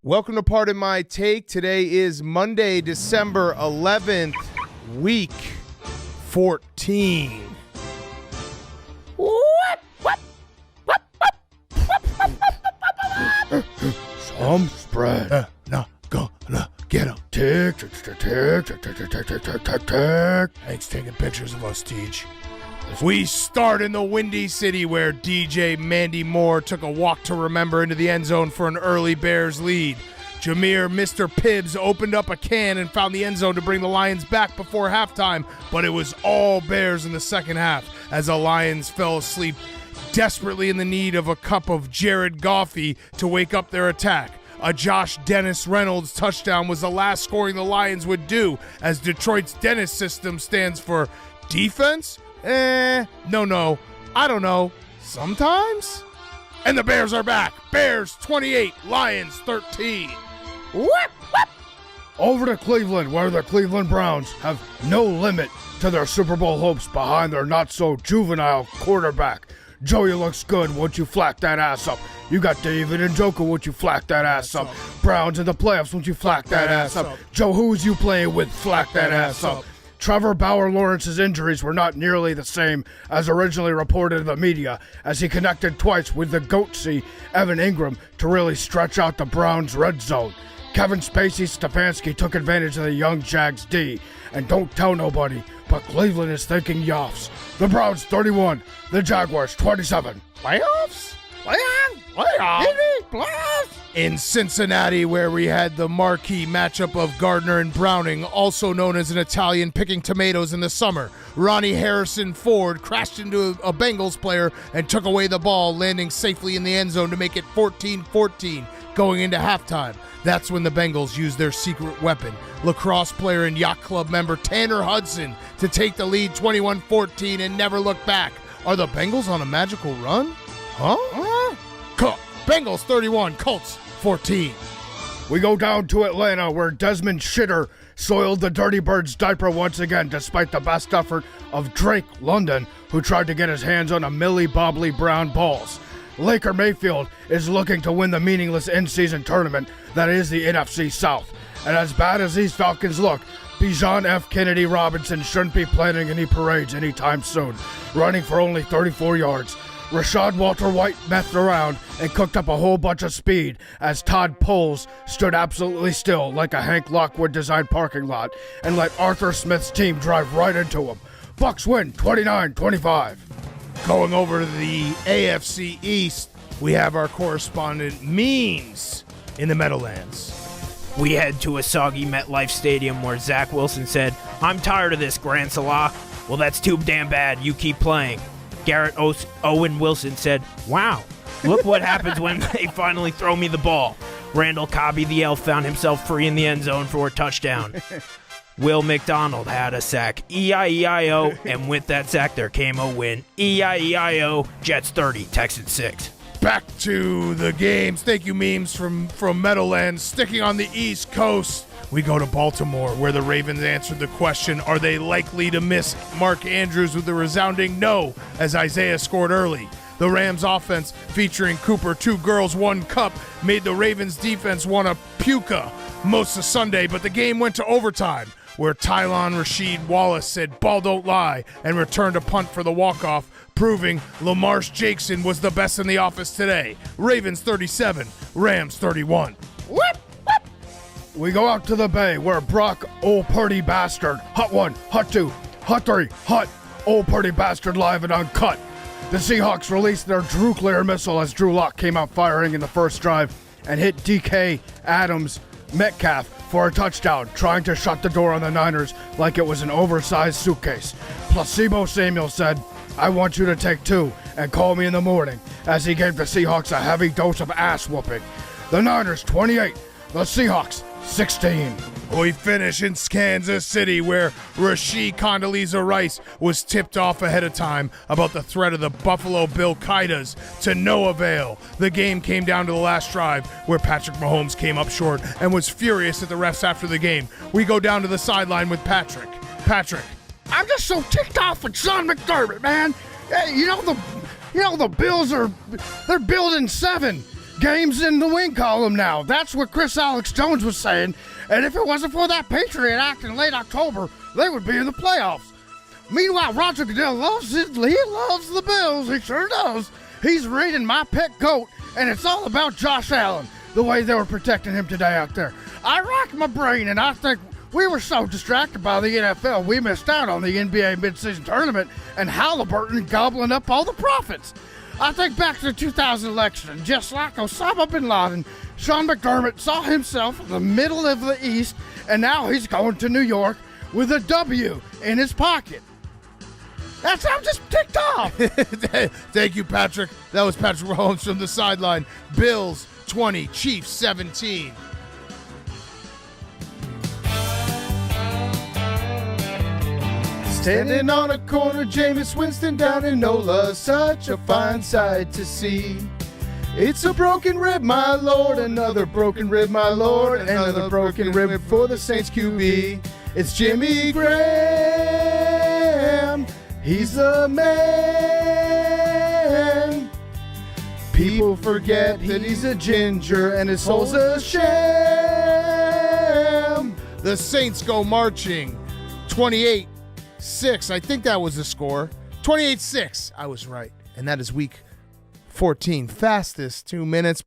Welcome to Pardon My Take. Today is Monday, December 11th, week 14. Some spread. Not gonna get him. Tick, tick, tick, tick, tick, tick, tick, tick, tick, tick, tick. Hank's taking pictures of us, Teach. We start in the Windy City where DJ Mandy Moore took a walk to remember into the end zone for an early Bears lead. Jameer Mr. Pibbs opened up a can and found the end zone to bring the Lions back before halftime, but it was all Bears in the second half as the Lions fell asleep, desperately in the need of a cup of Jared Goffey to wake up their attack. A Josh Dennis Reynolds touchdown was the last scoring the Lions would do, as Detroit's Dennis system stands for defense? No, I don't know. Sometimes? And the Bears are back. Bears 28, Lions 13. Whoop, whoop. Over to Cleveland, where the Cleveland Browns have no limit to their Super Bowl hopes behind their not-so-juvenile quarterback. Joey looks good. Won't you flack that ass up? You got David and Joker. Won't you flack that ass up? Browns in the playoffs. Won't you flack that ass up? Joe, who's you playing with? Flack that ass up. Trevor Bauer Lawrence's injuries were not nearly the same as originally reported in the media, as he connected twice with the goatsy Evan Ingram to really stretch out the Browns' red zone. Kevin Stefanski took advantage of the young Jags D, and don't tell nobody, but Cleveland is thinking Yoffs. The Browns 31, the Jaguars 27. Playoffs? In Cincinnati, where we had the marquee matchup of Gardner and Browning, also known as an Italian picking tomatoes in the summer, Ronnie Harrison Ford crashed into a Bengals player and took away the ball, landing safely in the end zone to make it 14-14 going into halftime. That's when the Bengals used their secret weapon, lacrosse player and yacht club member Tanner Hudson, to take the lead 21-14 and never look back. Are the Bengals on a magical run? Huh? Bengals 31, Colts 14. We go down to Atlanta, where Desmond Shitter soiled the Dirty Birds' diaper once again, despite the best effort of Drake London, who tried to get his hands on a Millie Bobbly Brown balls. Laker Mayfield is looking to win the meaningless in-season tournament that is the NFC South. And as bad as these Falcons look, Bijan F. Kennedy Robinson shouldn't be planning any parades anytime soon, running for only 34 yards. Rashad Walter White methed around and cooked up a whole bunch of speed as Todd Poles stood absolutely still like a Hank Lockwood-designed parking lot and let Arthur Smith's team drive right into him. Bucks win 29-25. Going over to the AFC East, we have our correspondent Means in the Meadowlands. We head to a soggy MetLife Stadium where Zach Wilson said, "I'm tired of this, Grand Salah." "Well, that's too damn bad. You keep playing." Garrett Owen Wilson said, "Wow, look what happens when they finally throw me the ball." Randall Cobb the Elf found himself free in the end zone for a touchdown. Will McDonald had a sack. E-I-E-I-O, and with that sack there came a win. E-I-E-I-O, Jets 30, Texans 6. Back to the games. Thank you, Memes from Meadowlands. Sticking on the East Coast, we go to Baltimore, where the Ravens answered the question, are they likely to miss Mark Andrews, with a resounding no, as Isaiah scored early. The Rams offense, featuring Cooper, 2 girls, 1 cup, made the Ravens defense want to puka most of Sunday, but the game went to overtime, where Tylon Rasheed Wallace said ball don't lie and returned a punt for the walk-off, proving Lamarsh Jackson was the best in the office today. Ravens 37, Rams 31. Whoop, whoop. We go out to the Bay, where Brock, old purdy bastard, hut 1, hut 2, hut 3, hut, old purdy bastard live and uncut. The Seahawks released their Drew Clear missile as Drew Lock came out firing in the first drive and hit DK Adams Metcalf for a touchdown, trying to shut the door on the Niners like it was an oversized suitcase. Placebo Samuel said, "I want you to take 2 and call me in the morning," as he gave the Seahawks a heavy dose of ass whooping. The Niners 28, the Seahawks 16. We finish in Kansas City, where Rasheed Condoleezza Rice was tipped off ahead of time about the threat of the Buffalo Bill Qaidas to no avail. The game came down to the last drive, where Patrick Mahomes came up short and was furious at the refs after the game. We go down to the sideline with Patrick. Patrick. I'm just so ticked off with Sean McDermott, man. Hey, you know the Bills they're building 7. games in the win column now. That's what Chris Alex Jones was saying. And if it wasn't for that Patriot Act in late October, they would be in the playoffs. Meanwhile, Roger Goodell loves the Bills. He sure does. He's reading My Pet Goat, and it's all about Josh Allen, the way they were protecting him today out there. I racked my brain, and I think we were so distracted by the NFL, we missed out on the NBA midseason tournament and Halliburton gobbling up all the profits. I think back to the 2000 election, and just like Osama bin Laden, Sean McDermott saw himself in the middle of the East, and now he's going to New York with a W in his pocket. I'm just ticked off. Thank you, Patrick. That was Patrick Mahomes from the sideline. Bills 20, Chiefs 17. Standing on a corner, Jameis Winston down in NOLA, such a fine sight to see. It's a broken rib, my lord, another broken rib, my lord, another broken rib for the Saints QB. It's Jimmy Graham, he's the man. People forget that he's a ginger and his soul's a sham. The Saints go marching, 28-6, I think that was the score. 28-6, I was right. And that is week 14, fastest 2 minutes.